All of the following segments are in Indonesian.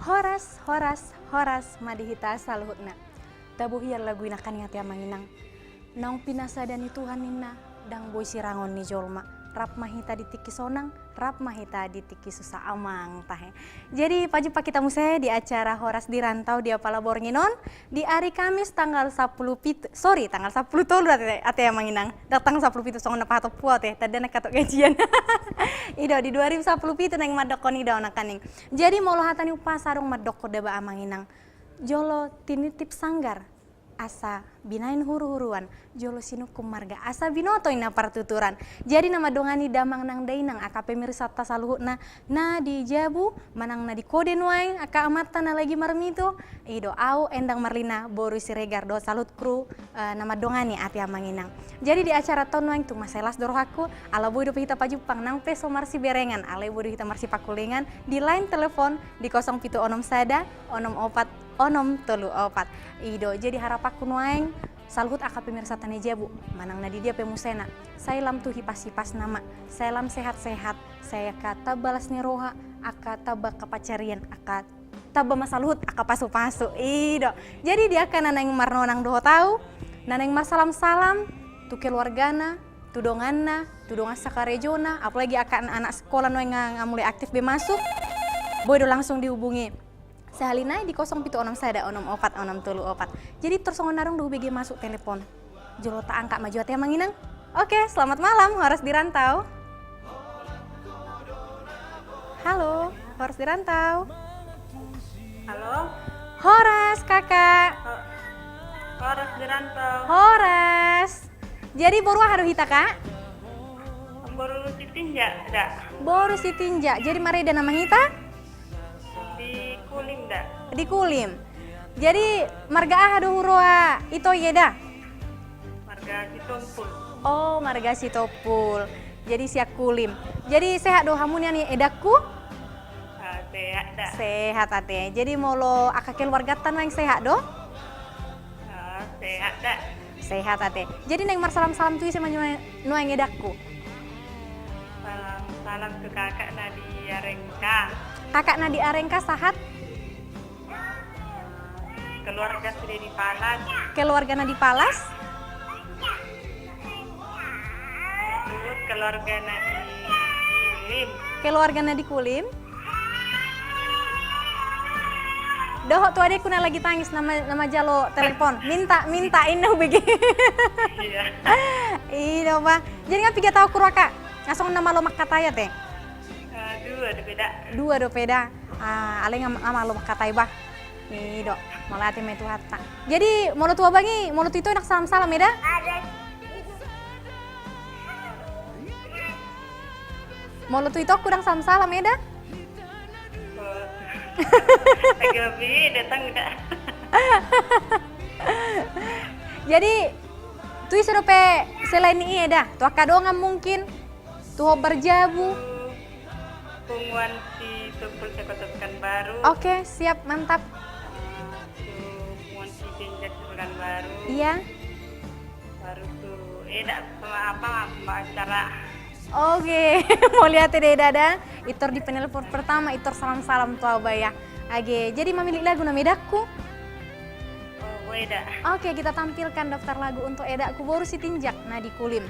Horas, horas, horas, madihita saluhutna. Tabuhian lagu inakan ngati amanginang. Naung pinasa dani Tuhan nina, dang boy sirangon ni jolma. Rap mahita ditiki sonang, rap mahita ditiki susah amang tahe. Jadi pajumpa kita museh di acara Horas di Rantau di Apala Bornginon di hari Kamis tanggal 10 tanggal 10 tolu ate amanginang. Datang 10 pitu songon pato puat tadi nak katok gajian. Ido di 2010 nang madokon ido nakaning. Jadi mau lohatani upasarung madokko deba amanginang. Jolo tinitip sanggar asa binain huru-huruan jolo sinukum marga asa binoto ina partuturan. Jadi nama dongani damang nang dainang aka pemirsata saluhutna na di jabu manang na di kode nuaing aka amata na lagi marmito ido au endang marlina boru siregar do salut kru nama dongani ati amanginang. Jadi di acara tahun nuaing tu maselas dorohaku ala boy do kita pajupang nang peso marsi berengan ala boy kita marsi pakulengan di line telepon di 07 onom sada onom opat onom telu opat ido. Jadi harapaku nuaing salhut aka pemirsa tane jabu manang nadi dia pemusena saya lam tuhi pas nama saya lam sehat-sehat saya kata balas neroha aka taba kapacarian aka taba masalhut aka pasu-pasu ido. Jadi dia kan nanang marno nang doho tau nanang masalam-salam tu keluargana tu donganna tu dongan sakarejona apalagi akan anak sekolah nuaing mulai aktif be masuk boy do langsung dihubungi sehalinai di 07 onom sada onom opat onom telu opat. Jadi terus narung duh BG masuk telepon. Jolo tak angkat maju hati manginang. Oke, selamat malam Horas di Rantau. Halo, Horas di Rantau. Halo. Horas kakak. Horas di Rantau. Horas. Jadi boru haru hita kak? Baru ditinja, dak. Boru si tinja. Jadi mareda nama hita? Di Kulim, dak. Di Kulim. Jadi marga ahadu hurua ito yeda. Marga Citompul. Oh, marga Sitopul. Jadi siak Kulim. Jadi sehat do hamunian ya edaku? Sehat, dak. Sehat ate. Jadi mau lo aka keluarga tan yang sehat do? Sehat, dak. Sehat ate. Jadi neng marsalam-salam tuh sama nuang edaku. Salam ke kakak Nadia Rengka. Kakak Nadia Rengka sahat? Keluarga sudah di Palas. Keluarga Nadi Palas? Terus keluarga Nadi Kulim. Keluarga Nadi Kulim? Doh tuh adek kuna lagi tangis nama jalo telepon. Minta ini begini. Iya. Iya pak. Jadi nggak piga tahu kuraka. Ngasong nama lo makataya teh. Dua do peda. Ale ngama lo makatay bah. Nih dok, malah hati metu hatta. Jadi mau tua bangi, mau itu enak salam-salam ya dah? Mau itu aku dang salam-salam ya dah?Agabi datang enggak? Jadi tuh sedope selain ini ya dah, tuh kadongan mungkin, tuh berjabu. Pengumuman si Tumpul Sekototkan Baru. Oke, siap, mantap. Pengumuman si Jenjak Sekolah Baru. Iya. Baru tuh, sama apa acara. Oke, mau lihat deh dada. Itor di penelpon pertama, itor salam-salam tuh abaya. Age, jadi memilih lagu nama edaku. Oh, Eda. Oke, kita tampilkan daftar lagu untuk edaku baru si tinjak, Nadi Kulim.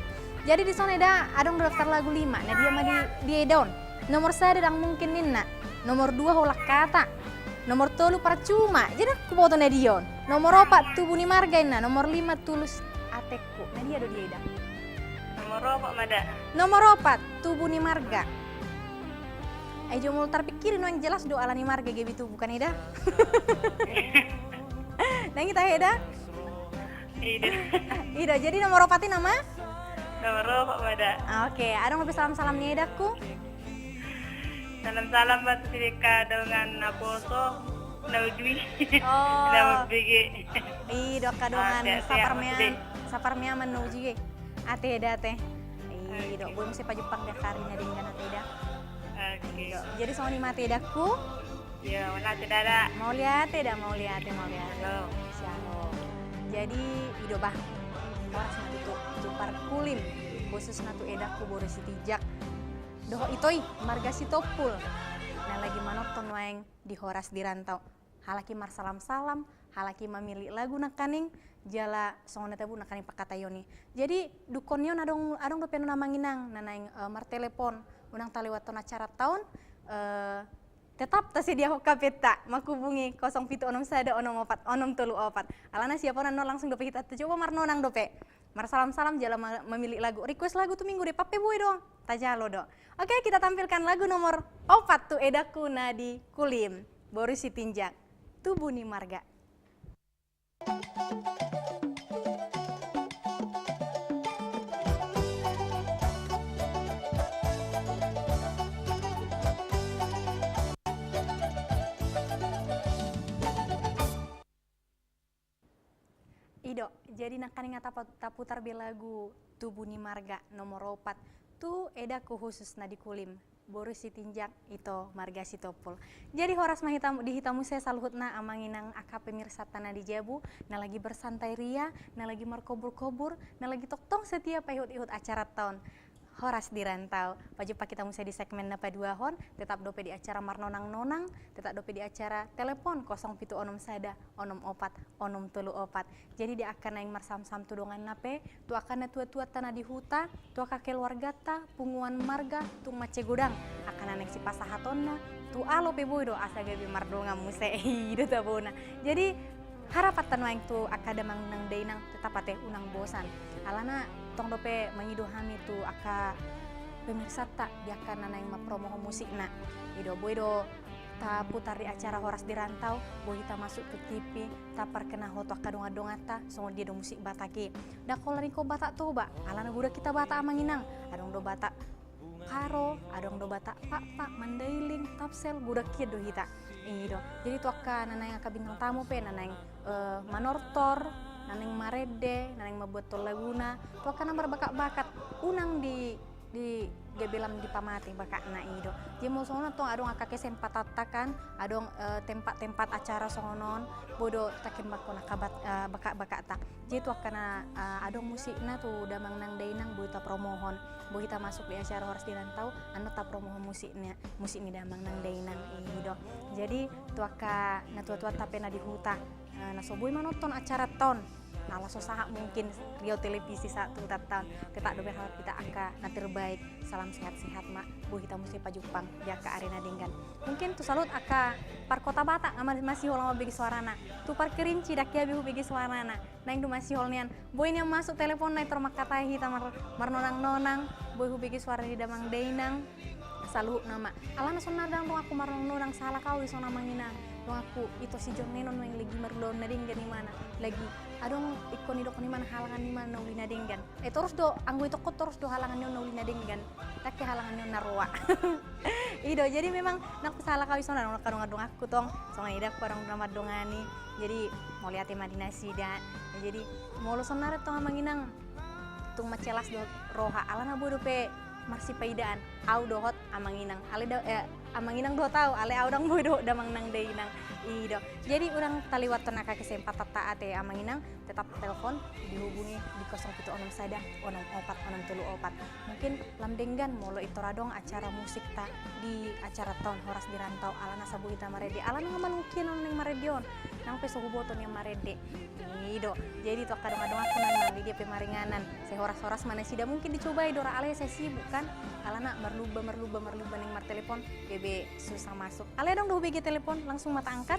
Jadi di sana eda ada daftar lagu 5, nah dia mah di edon. Nomor 1 dang mungkin ninna, nomor 2 holak kata, nomor 3 percuma, jadi aku foto Nadion. Nomor 4 tubuh ni marga ina, nomor 5 tulus atekku, nah dia do dia eda. Nomor 4 mada. Nomor 4 tubuh ni marga. Ayo mau terpikirin yang jelas do alani marga gitu bukan eda. Nah kita eda. Ida, jadi nomor 4 nama? Nomor 4 mada. Oke, ada lebih salam-salamnya edaku. Salam-salam buat Silika dengan Naboso, Naujui, Oh. Nama BG. Ido kadongan saparmea menuju ate eda teh. Ido belum siapa Jepang dakarina dengan ate eda. Oke. Jadi soal ni mate edaku. Ya, mana tidak. Mau lihat mau lihat. Halo. Shalom. Jadi ido bah. Horas natu Jepar Kulim khusus natu edaku boru si tijak. Doho itoi marga Sitopul. nah lagi manoton waeng di Horas di Rantau. Halaki marsalam-salam, halaki memilih lagu nakaning jala songon tabu nakaning pakatayoni. Jadi dukonyon adong do peno namanginang nanaing martelepon unang taliwaton acara tahun tetap tersedia hoka peta makubungi 0761 646 alana siapa nano langsung dope kita coba marnonang dope marsalam-salam jala memilih lagu request lagu tuh minggu deh pape boy dong tajalo do. Oke, kita tampilkan lagu nomor 4 tuh edaku nadi kulim Boris Sitinjak tubuh ni marga. Ido, jadi nakaning taputar be lagu tubuh ni marga nomor 4 tu edaku khusus nadi kulim Boris Sitinjak itu marga Sitopul. Jadi horas di hitamu saya saluhutna amanginang aka pemirsa tanah di Jabu, na lagi bersantai ria, na lagi markobur-kobur, na lagi tok-tong setiap ihut-ihut acara tahun. Horas di Rantau, pajumpa kita musai di segmen napa dua hon, tetap dope di acara marnonang-nonang, tetap dope di acara telepon 07 onom sada, onom opat, onom telu opat. Jadi dia akan naing marsam-sam tudongan nape, tu akan na tua-tua tanah di huta, tu akan keluarga ta, punguan marga, tu mace gudang, akan naik si pasahatonna, tu alo peboy do asa gabi mardonga musai, hidup tabona. Jadi harapatan waing tu akada mangnang dainang tetap ate unang bosan. Alana tong dope mengiduhami tu aka pemirsa tak biakan nanaing mapromo musik na. Ido boy do ta putar di acara Horas di Rantau, boy kita masuk ke TV, ta perkena hoto akadong-adongata, songo dia do musik bataki. Da kolani ko batak tu ba, alana budak kita batak amanginang, adong do batak karo, adong do batak pak mandailing, tapsel budak kia do hita. Ido. Jadi tu akan nanaing aka bintang tamu pe nanaing manortor, nanaing marede, nanaing mabotol laguna, tu akan nambar bakat-bakat unang di gebelam di pamati bakak na ido. Jadi mau songon tong adong aka kesempatan adong tempat-tempat acara songonon bodo takin bako nakabat bakak-bakak tak. Jadi tu akan adong musikna tu damang nang dainang boita promohon. Bo kita masuk di acara Horas di Rantau, anu ta promohon musiknya damang nang dainang ido. Jadi tu aka na tua-tua tapena di huta. Na soboy manoton acara ton. Nah, langsung sahak mungkin Rio televisi satu tahun kita dobe harap kita angka na terbaik salam sehat-sehat mak bu kita mesti pajupang dia ke arena dinggan mungkin tu salut aka par kota Batak amal masih holang bagi suarana tu par kerinci dak ya bihu bagi suarana naing du masih holnian boy yang masuk telepon naik termak katai kita marnonang-nonang boy hu bagi suara di damang deinang saluh nama alana sonadang dong aku marnonang salah kau di sona manginang dong aku itu si John Lennon yang lagi marlon na dinggan di mana lagi adong ikon idok ni mana halangan ni mana nauli na dinggan terus do anggo itu kok terus do halangan ni nauli na dinggan tak halangan ni narwa ido jadi memang nak salah kau isona nak kadong-kadong aku tong songa ida aku kadong nama dongani jadi mau lihat Madinah dan jadi mau lo sonar tong manginang tung macelas do roha alana bodo pe marsi paidaan au dohot amanginang ale amanginang do tahu ale audang bodo damang nang deinang ido jadi orang taliwat tonaka kesempatan taate amanginang tetap telepon dihubungi di 07 onom sada onom opat onom telu opat mungkin lamdenggan molo itu radong acara musik ta di acara tahun Horas di Rantau alana sabu kita marede alana ngamalungkin nang maredion nang pe suhu boton yang marede ido jadi itu kadang-kadang aku nang di dia pemaringanan saya horas-horas mana sida mungkin dicoba idora ale saya sibuk kan alana merluba ning mar telepon bebe susah masuk ale dong do BG telepon langsung mata angkat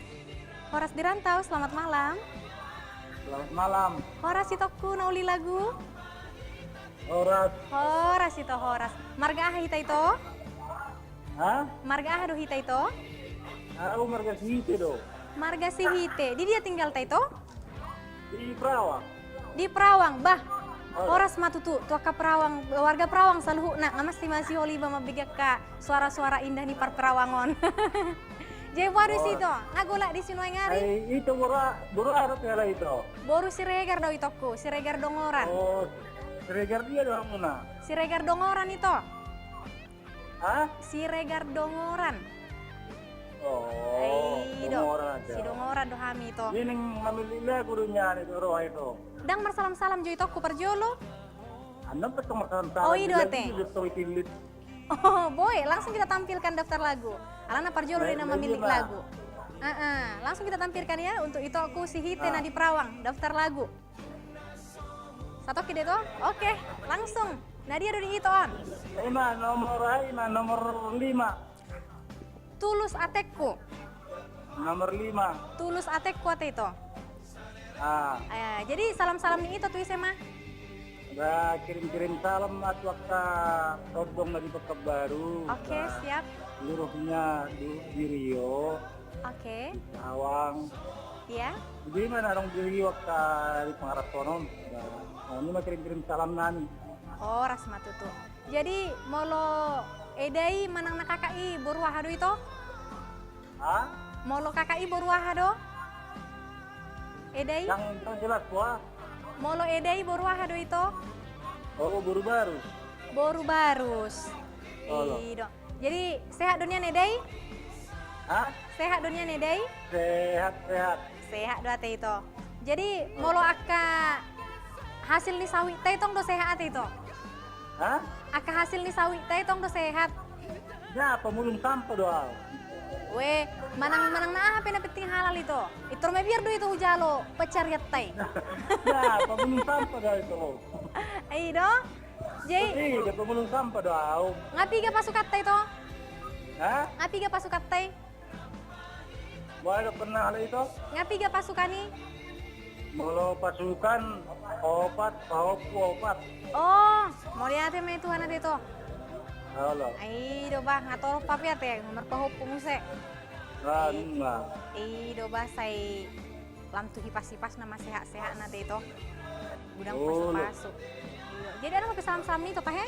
Horas di Rantau selamat malam. Selamat malam. Horas itoku nauli lagu. Horas itu horas. Marga ah hita itu? Hah? Marga ah do hita itu? Aku marga Sihite do. Marga Sihite. Di dia tinggal ta itu? Di Perawang. Di Perawang, bah. Horas matutu, tuaka Perawang, warga Perawang saluhna ngamas masih holiba mabigak ka suara-suara indah di Perawangon. Jadi baru situ, ngagula di sini ngari. Itu buru harap ya lah itu. Boru Siregar do itoku, Siregar Dongoran. Oh, Siregar dia doang mana? Siregar Dongoran itu. Hah? Siregar Dongoran. Oh, Dongoran aja. Si Dongoran do hami itu. Ini mamilila gurunya itu roh itu. Dang marsalam-salam jo itoku perjolo. Anda petong makan tahu. Oh, iya, teh. Oh, boy, langsung kita tampilkan daftar lagu. Alana parjolo Lagi, nama milik Mbak. lagu. Langsung kita tampilkan ya untuk itu aku si Hite Nadi Prawang daftar lagu. Satu kide to? Oke, langsung. Nadia dari itu on. Nomor 5. Tulus atekku. Nomor 5. Tulus atekku ate itu. Ah, Jadi salam-salam nih itu tuh SMA. udah kirim-kirim salam at waktu Todong dari Pekanbaru. Oke, siap. Seluruhnya di Rio, Oke. Awang. Iya. Jadi mana dong di Rio waktu di Pangarap Sonom. Nah, ini mah kirim-kirim salam nani. Oh, rasma tutu. Jadi molo edai manang na KKI Borwahado itu? Ah, Molo KKI Borwahado? Edai? yang jelas wah. Molo edai Borwahado itu? Oh, baru-baru. Boru barus. Oh, Iya. Jadi sehat dunia nedai? Hah? Sehat dunia nedai? Sehat-sehat. Sehat dua teh itu. Jadi molo aka hasil ni sawit teh tong do sehat itu. Hah? Aka hasil ni sawit teh tong do sehat. Ya, pemulung sampah doang. We, manang na apa na penting halal itu. Itu me biar do itu hujalo pecariat teh. Ya, pemulung sampah doang itu. Ai do. Jadi Iya, pemulung sampah doang. ngapi ga pasukat teh itu? Hah? Ngapi ga pasukat teh? Wah, pernah hal itu? Ngapi ga pasukani? Mulu pasukan opat. Oh, mau lihat me Tuhan ada itu. Halo. Ai do bah ngator papi ate nomor pahupu muse. Enggak. Do bah say lam tu hipas-hipas nama sehat-sehat nanti itu. Gudang Oh, pasu-pasu. Iya. Jadi ada ngopi salam-salam nih to pahe?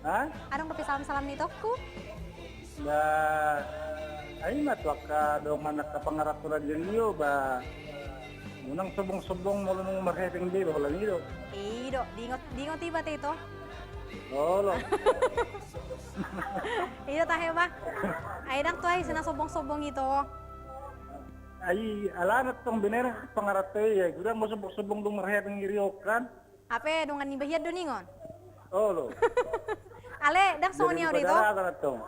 Hah? Ada ngopi salam-salam nih ku? Nah, ay matwaka do manak ka pangarap ko lang Rio ba. Munang subong-subong mo nung marketing day wala nito. Do, dingot tiba te itu. Halo. Iyo tahe ba? Ay dang tu ay sinasobong-sobong itu. Ay alanat tong binera pangarap tay ay gudang mo subong-subong dong marketing Rio kan. Ape dongan ni bahiyad do ningon? Halo. Ale dang songon niaw dito. Tong.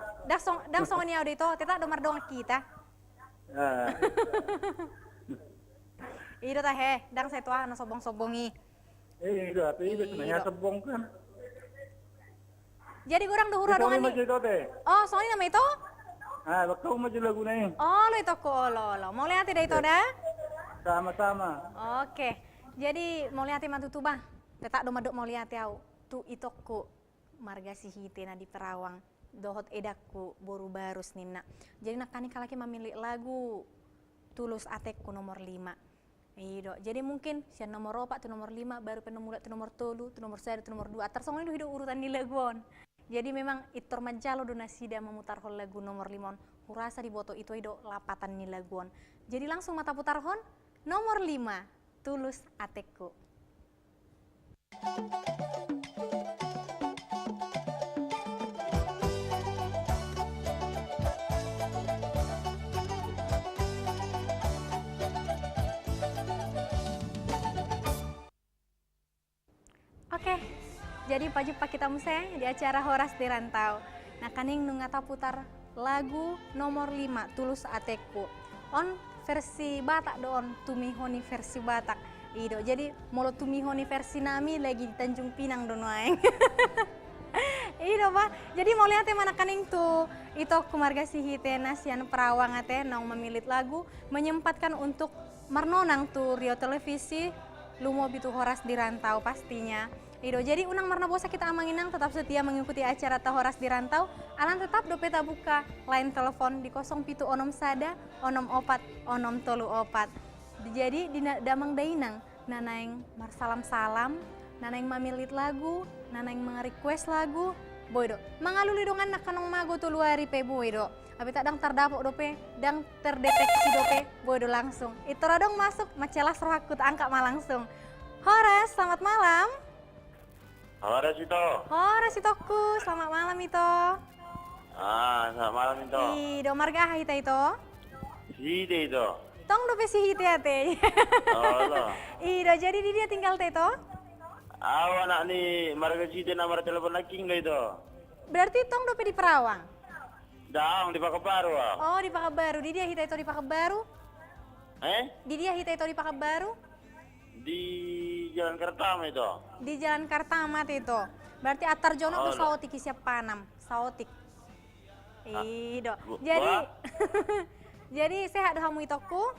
Dang songon niaw dito. Teta domar dong kita. Ah. Iyo tahe, dang sa tua na sobong-sobongi. Itu tapi itu nanya subong kan. Jadi kurang duhura Ito dongan mo ni. dito te. Oh, songon nama itu? Ah, bakit mo lagu na yun? Oh, lo itu ko lo. Mau lihat tidak itu dah? Sama-sama. Oke. Jadi mau lihat mantu bah. Tetak domadok mau lihat yau. Tu itokku marga si hite na di Perawang. Dohot edakku boru barus nina. Jadi nakani kalaki memilih lagu Tulus atekku nomor 5. Iya, jadi mungkin si nomor 4 tu nomor 5 baru penomor tu nomor 3 tu nomor 1 tu nomor 2 tersong itu hidup urutan di laguan. Jadi memang itor manjalo donasida memutar hon lagu nomor 5. Hurasa di boto itu lapatan ni laguan. Jadi langsung mata putar hon nomor 5 Tulus atekku. Oke, jadi pajak kita muse di acara Horas di Rantau. Nah kaning nungata putar lagu nomor 5 Tulus atekku. On versi Batak doon tumihoni versi Batak. Ido. Jadi molo tumihoni versi nami lagi di Tanjung Pinang doon waeng. Ido ba. Jadi mau lihat mana kaning tu itu kumarga si hite nasian Perawang ate nang memilit lagu menyempatkan untuk marnonang tu Rio Televisi lumo bitu Horas di Rantau pastinya. Ido, jadi unang marna bosa kita amanginang tetap setia mengikuti acara Horas di Rantau. Alan tetap dopeta buka line telepon di 07 onom sada onom opat onom tolu opat. Jadi di damang dainang nanaing marsalam-salam, nanaing mamilit lagu, nanaing mga-request lagu. Boydo, mangaluli dongan nak kanong mago tuluari pe boydo. Abi tak dang terdapok dope, dang terdeteksi dope, boydo langsung. Itu radong masuk, macelas rohakut angkat langsung. Horas, selamat malam. Horas itu. Horas itoku, selamat malam itu. Selamat malam itu. Ido marga hita itu. Hide itu. Tong dope si hite ate. Halo. Ido, jadi di dia tinggal te itu. Anak ni marga side nomor telepon lagi enggak itu? Berarti tong dope di Perawang. Daang di Pakabaru. Oh, di Pakabaru. Di dia hita itu di Pakabaru? Di dia hita itu di Pakabaru? Di Jalan Kertama itu. Di Jalan Kartamat itu. Berarti atar jono tuh saotik siap panam. Saotik. Ido. Jadi jadi sehat kamu itoku?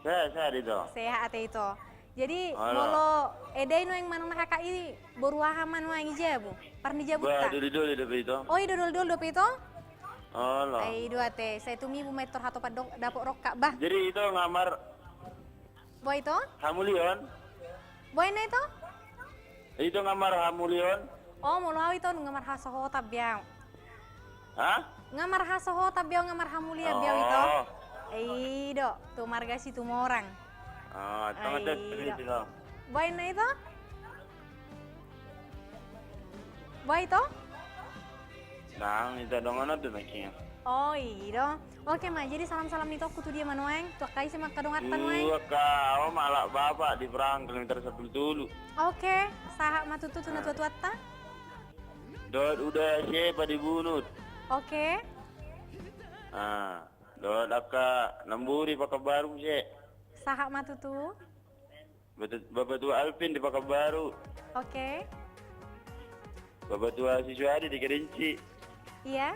Sehat itu. Sehat itu. Jadi Halo. molo edai no yang mana kakak ini beruahaman wa ijabu. Parni jabu Bah, ta. dulu itu. Oh, dodol dop itu? Halo. Ai dua teh. Saya tumi bu metor hato padok dapok rokak bah. Jadi itu ngamar Boy itu? Hamulion. Boy na itu? Itu ngamar Hamulion. Oh, molo itu ngamar hasoho tabiao. Hah? Ngamar hasoho tabiao ngamar hamulia biao itu. Ai do, tu margasi tu orang. Ah, tengah itu. Boy na itu? Boy itu? Nang itu dong ano tuh makinya. Oh iya. Oke ma, jadi salam-salam nih toku tuh dia manueng. Tuh kai sama kadongatan weng. Kau malah bapak di perang kilometer 10 dulu. Oke, sahak matutu tuh na tua-tuata. Dot udah siapa dibunuh. Oke. Ah, dot aka namburi Pakabaru sih. Sahak matutu. Bapak tua Alvin di Pakabaru. Oke. Bapak tua Siswadi di Kerinci. Iya.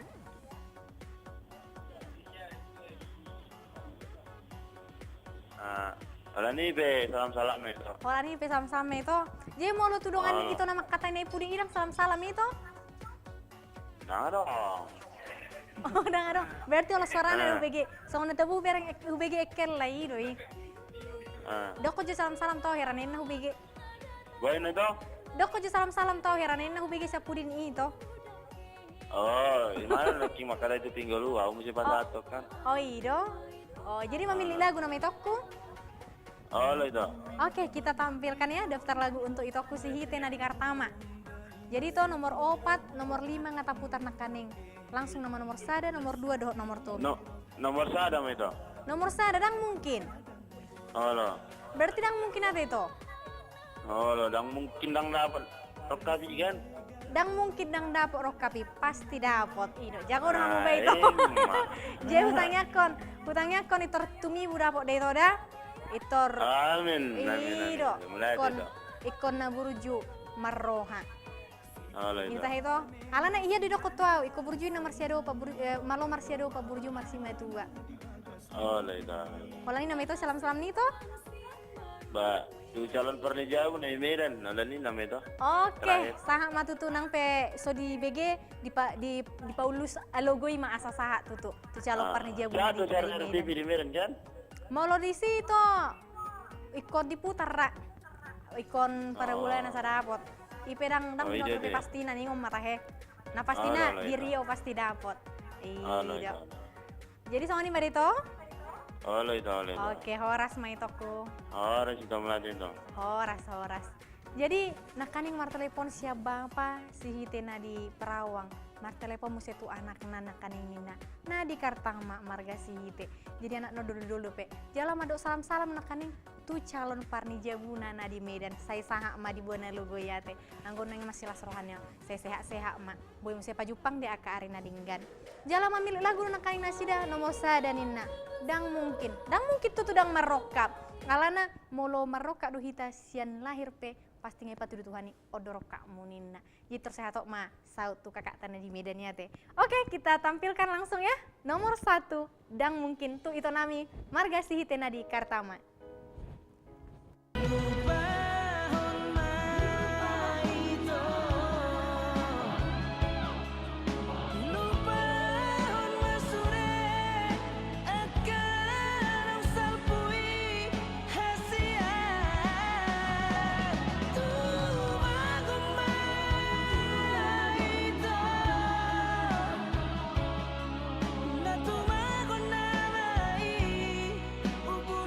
Ala nih be salam-salam itu. Wala nih pe sam-sam itu. Jadi mau lu tudungan itu nama katanya puding idam salam-salam itu. Nah dong. Oh, udah dong. Berarti olah suaranya UBG. Soalnya tabu bereng UBG ekel lah doi. Dok aja salam-salam tau heranin na UBG. Boy na itu? Dok aja salam-salam tau heranin na UBG sa pudin itu. Oh, gimana lagi makanya itu tinggal lu, aku mesti pasato kan. Oh iya. Oh, jadi memilih lagu nama Itoku. Oh, lo itu. Oke, kita tampilkan ya daftar lagu untuk Itoku si Hitena di Kartama. Jadi itu nomor 4, nomor 5 ngata putar nakaning. Langsung nomor sada, nomor 2 doh nomor tuh. No, nomor sadam itu. Nomor sada dang mungkin. Oh lo. Berarti dang mungkin ada itu. Oh lo, dang mungkin dang dapat rokapi kan? Dang mungkin dang dapot rokapi pasti dapot ido. Jago udah mau Nah, baik itu. emang. Jadi hutangnya kon itor tumi bu dapot deh itu dah. Itor Amin. ido. Mulai Kon itu. ikon na buruju marroha. Oh lo itu. Minta itu. Alana iya di dokot tuau. Iko burju na marsiado pa malo marsiado pa burju marsima tua. Oh lo itu. Wala ni nama itu salam-salam ni to. Ba, tu calon pernijau nih Medan, ada nih nama itu. Oke, Terakhir. saha matutunang pe so di BG di Paulus alogoi ma asa saha tutu. Tu calon parnija bu Jatuh di cara Medan. TV di Medan kan? Molo di situ. Ikon diputar ra. Ikon para bulan nasa dapot. Ipedang dang Oh, no iya pe deh. pasti na ningom matahe. Na pasti Oh, na lolo, di iya. Rio pasti dapot. Oh lo Iya. itu. Jadi sama ni Marito? Oh lo itu. Oke, horas maitoku. Oh, sudah melatih itu. Horas. Jadi, nakaning mar telepon siap bapa si hitena di Perawang. Mar telepon musti tu anak nakaning nina. Nah di Kartang mak marga si hite. Jadi anak no dulu pe. Jala madok salam-salam nakaning tu calon parnija buna na di Medan. Saya sahak ma di buana logo yate. Anggon nang masih lasrohannya. Saya sehat-sehat ma. Boy musti pajupang de aka arena dinggan. Jala mamil lagu nakaning nasida nomor sada nina. Dang mungkin tu dang marokap. Ngalana molo marokap do hita sian lahir pe pasti ngepa tuh Tuhani odorokak munina. Jadi tersehat ma saut tuh kakak tanah di Medan ya teh. Oke, kita tampilkan langsung ya. Nomor 1 dang mungkin tuh itu nami marga si hitena di Kartama.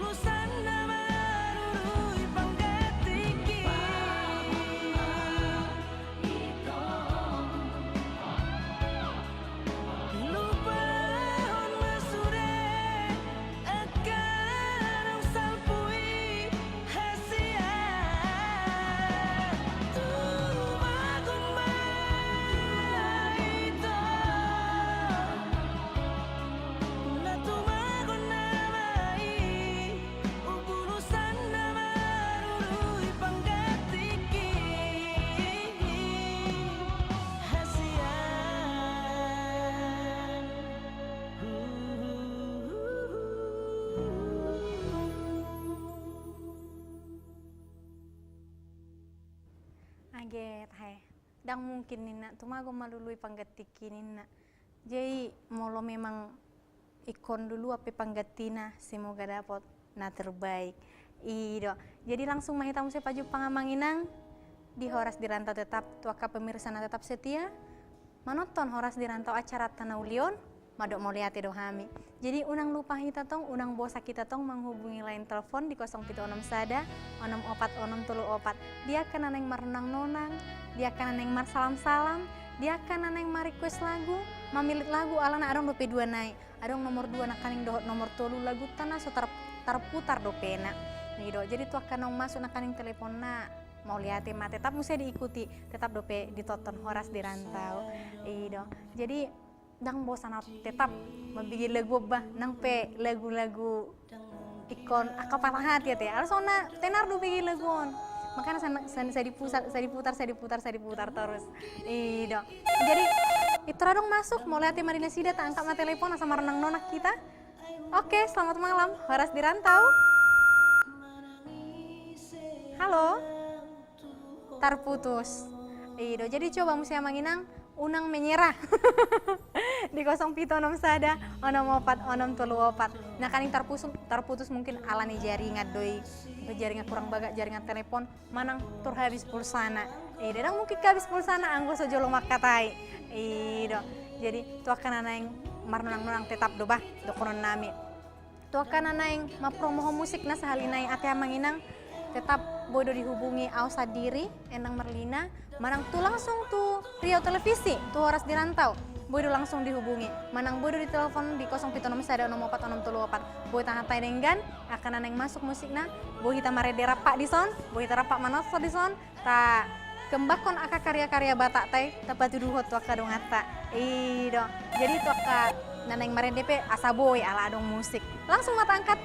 Sana dang mungkin nina tumago malului panggatiki nina. Jadi molo memang ikon dulu apa panggatina semoga dapat na terbaik. Ido. Jadi langsung mahita musai paju pangamanginang di Horas di Rantau tetap tuaka pemirsa na tetap setia menonton Horas di Rantau acara Tanah Ulion madok moliate dohami. Jadi unang lupa kita tong, unang bosa kita tong menghubungi line telepon di 076 sada 64 Dia kan neng marenang nonang, dia kan neng mar salam-salam, dia kan neng mar request lagu, mamilit lagu alana adong dope 2 naik. Adong nomor 2 nakaning dohot nomor 3 lagu tanah so terputar dopena. Gitu. Jadi tuh akan masuk nakaning telepon na mau lihat tema tetap mesti diikuti, tetap dope ditonton Horas di Rantau. Gitu. Jadi dang bosan tetap membikin lagu bah nang pe lagu-lagu ikon akapala hati ya harus ona tenar do bikin lagu on makanya saya diputar terus iya jadi itu dong masuk mau lihat Marina Sida tak angkat telepon sama renang nona kita. Oke, selamat malam Horas di Rantau. Halo terputus iya jadi coba musia manginang unang menyerah di 076 sada 64 nah kaning terputus mungkin alani jaringan doi jaringan kurang baga jaringan telepon manang tur habis pulsana dedang mungkin habis pulsana anggo sojolo makatai jadi tu akan anaing marnunang tetap do bah do konon nami tu akan anaing mapromoho musik na sahalinai ate manginang tetap bodo dihubungi Ausa Diri Endang Merlina manang tu langsung tu Riau Televisi tu Horas di Rantau bodo langsung dihubungi manang bodo ditelepon di 076 sada 64 boy tahatai denggan akan aneng masuk musikna boy hita marede rapak di son boy hita rapak manoso di son ta kembakon aka karya-karya batak tai tepat duhot tu aka dong ata ido jadi tu aka naneng marede pe asa boy ala dong musik langsung mata angkat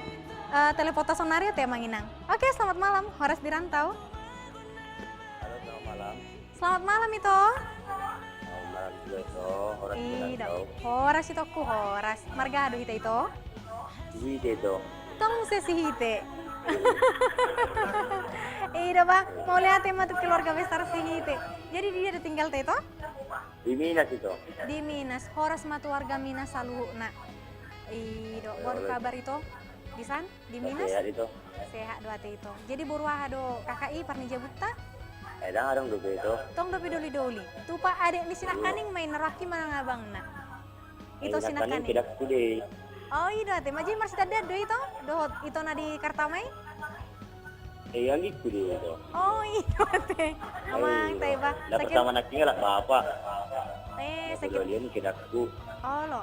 telepota sonaria teh manginang. Oke, selamat malam Horas di Rantau. Halo, selamat malam. Selamat malam itu. Selamat malam juga itu, Horas di Rantau. Horas itu ku Horas. Marga adu hite itu. Wide itu. Tong sesi hite. Iya bah, mau lihat tema tuh keluarga besar si hite. Jadi dia ada tinggal teh itu? Di Minas itu. Di Minas. Horas matu warga Minas saluhuna. Iya, buat kabar itu. Di san di Minas sehat itu sehat dua teh itu jadi buruah do KKI parnija buta edang adang dobe itu tong dopi doli tu pak adek ni sinakaning main neraki mana ngabang na itu sinakaning tidak sudah oh iya teh maji masih ada do itu do itu na di Kartamai yang itu dia itu oh iya teh amang teh bah dapat sama nak tinggal bapak sakit kalian tidak ku oh lo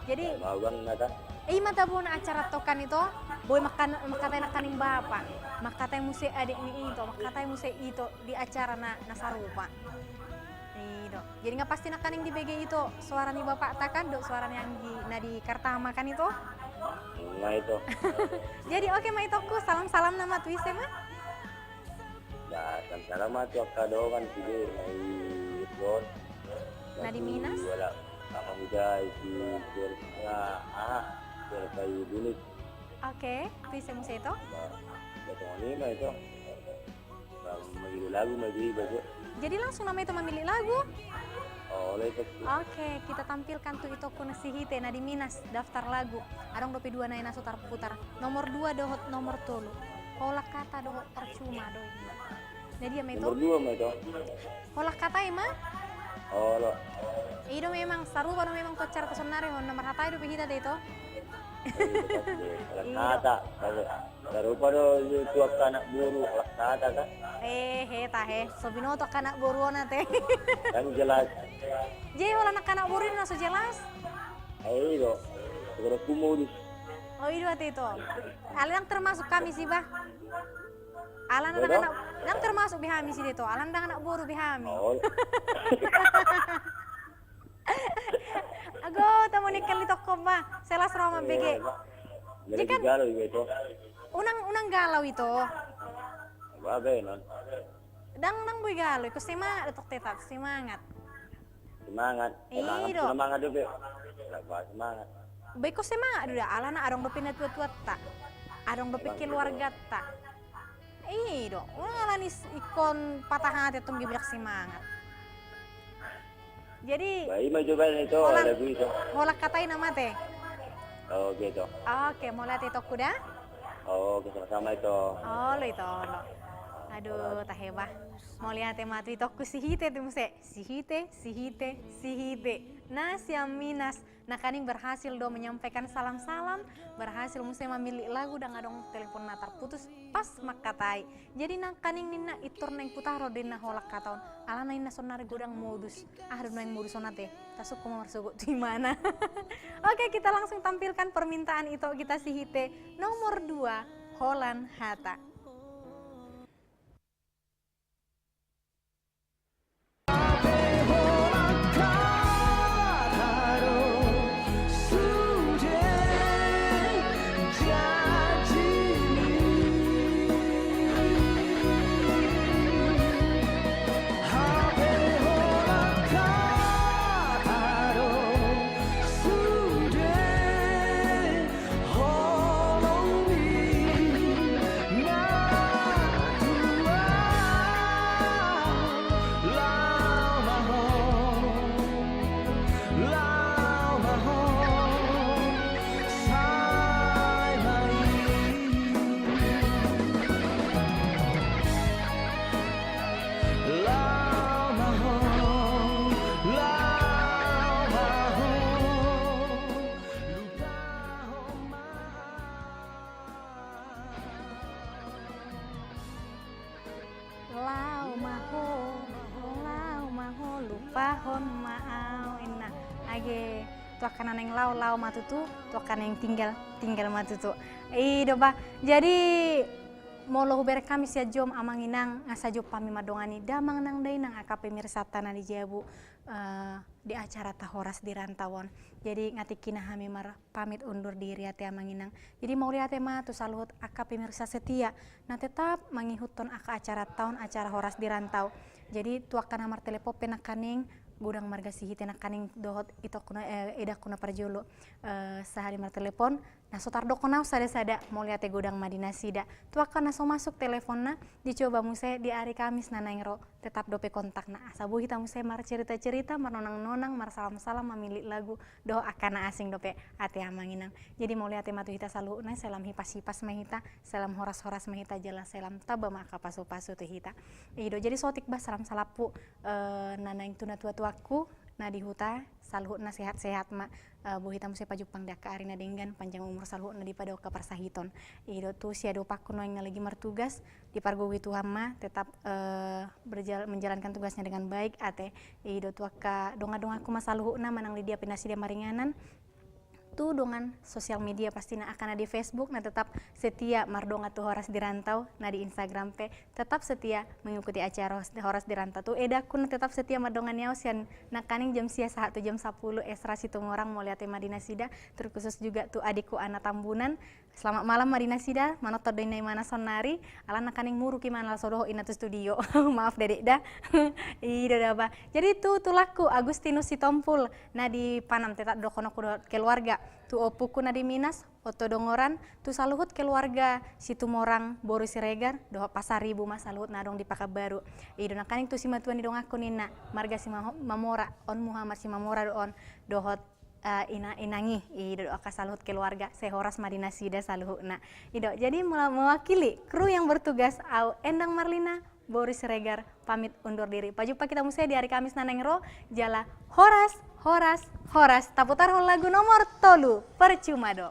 jadi mau bang nada mata bu na acara tokan itu boy makatay nakaning bapak makatay musik adik ni itu makatay musik itu di acara na nasarupa itu jadi nggak pasti nakaning di BG itu suara ni bapak takan dok suara yang di Kartama kan itu nah itu jadi oke ma itu ku salam nama tuise mah nah salam tuh kado kan sih ikon nah di Minas wala sama muda itu bernya kayu dulu. Oke, tuise musik itu Betul ini mah itu memilih lagu baju jadi langsung nama itu memilih lagu oleh itu oke kita tampilkan tuh itu ku nasihite nah di Minas daftar lagu adong dopi 2 naina sutar putar nomor 2 dohot nomor 3 pola kata dohot percuma doi nah dia itu nomor 2 mah itu pola kata mah oh lo itu memang seru kalau memang tuh cara personare nomor hata itu kita deh itu kata serupa do itu anak buru kata kan sobino tuh anak buru nate yang jelas jadi kalau anak buru ini langsung jelas ayo segera kumudus oh itu itu alang termasuk kami sih bah alang anak yang termasuk bihami sih itu alang anak buru bihami ago tamu nikah di toko mah selas Roma BG jika galau itu unang galau itu babe non dang boy galau ikut semangat untuk tetap semangat semangat dulu semangat baik kok semangat dulu alana adong dopi na tua tak adong dopi keluarga tak dong alani ikon patah hati tunggu bilang semangat Jadi Baik mah coba itu Holang. lagu itu. holak katain nama teh. Oh gitu. Oke, mau lihat itu kuda? Oh sama-sama itu. Oh, lo itu lo. Aduh, tak hebat. Mau lihat tema tu itu ku sihite tu muse. Sihite. Nah, siam minas. Nah, kaning berhasil do menyampaikan salam-salam, berhasil muse memilih lagu dan ngadong telepon na terputus pas makatai. Jadi nang kaning nina itur neng putaro dina holak kataon. Ala nang sonare godang modus. Aduh nang modus sonate. Tasuk ko marsugo di mana. Oke, kita langsung tampilkan permintaan itu kita sihite. Nomor 2, Holan Hatta. Lau maho lupa hon maau inna age tua kana neng lau matutu tua kana yang tinggal matutu doba jadi molo huber kami sia jom amanginang ngasa jom pami madongani damang nang dai nang aka pemirsa tanah di Jabu di acara tahoras di rantauan. Jadi ngatikina kami mar pamit undur diri ate amanginang. Jadi mau lihat tema tu saluhut aka pemirsa setia. Nah tetap mengihutton aka acara tahun acara horas di rantau. Jadi tuakan amar telepon penakaning gudang marga sihite nakaning dohot itu kuna edak kuna parjolo sehari mar telepon. Nah sotar dokonau sada mau lihat gudang Madinah Sida. Tuakan naso masuk teleponnya dicoba muse di hari Kamis nanaingro tetap dope kontak na asabu kita muse mar cerita mar nonang mar salam memilih lagu doh akana asing dope ate amanginang. Jadi mau lihat matu kita salu na selam hipas mahita selam horas mahita jala selam taba maka pasu tu hita. Ido jadi sotik bas salam salapu nanaing tuna tua-tuaku na di huta salhut na sehat-sehat ma bu hitam se pajupang daka arina denggan panjang umur salhut na di pada ka parsahiton ido tu sia do pakuno yang lagi martugas di pargowi Tuhan ma tetap menjalankan tugasnya dengan baik ate ido tu ka donga-donga ku masalhut na manang lidia pinasi dia maringanan tu dengan sosial media pasti na akan ada di Facebook na tetap setia mardonga tu horas di rantau na di Instagram pe tetap setia mengikuti acara horas di rantau tu edaku na tetap setia mardonga niau sian na kaning jam sia 1 jam 10 esra situ orang mau lihat Madinah Sida terkhusus juga tu adikku Ana Tambunan. Selamat malam Madinah Sida, manot todoy na mana sonari, ala na kaning muru ki mana sodoh ina tu studio. Maaf dedek dah. Ida daba. Jadi tu laku Agustinus Sitompul na di Panam tetap dokono keluarga. Tu opuku na di Minas, oto dongoran, tu saluhut keluarga situ morang Boris Siregar, doh pasar ribu mas saluhut na dong di Pakabaru. Ida na kaning tu si matuan di dong aku nina, marga si Mamora, on Muhammad si Mamora doon, dohot inangi ido aka saluhut keluarga sehoras Madinah Sida saluhutna ido jadi mewakili kru yang bertugas au Endang Marlina Boris Siregar pamit undur diri pajumpa kita musya di hari Kamis nanengro jala horas taputar lagu nomor tolu percuma do.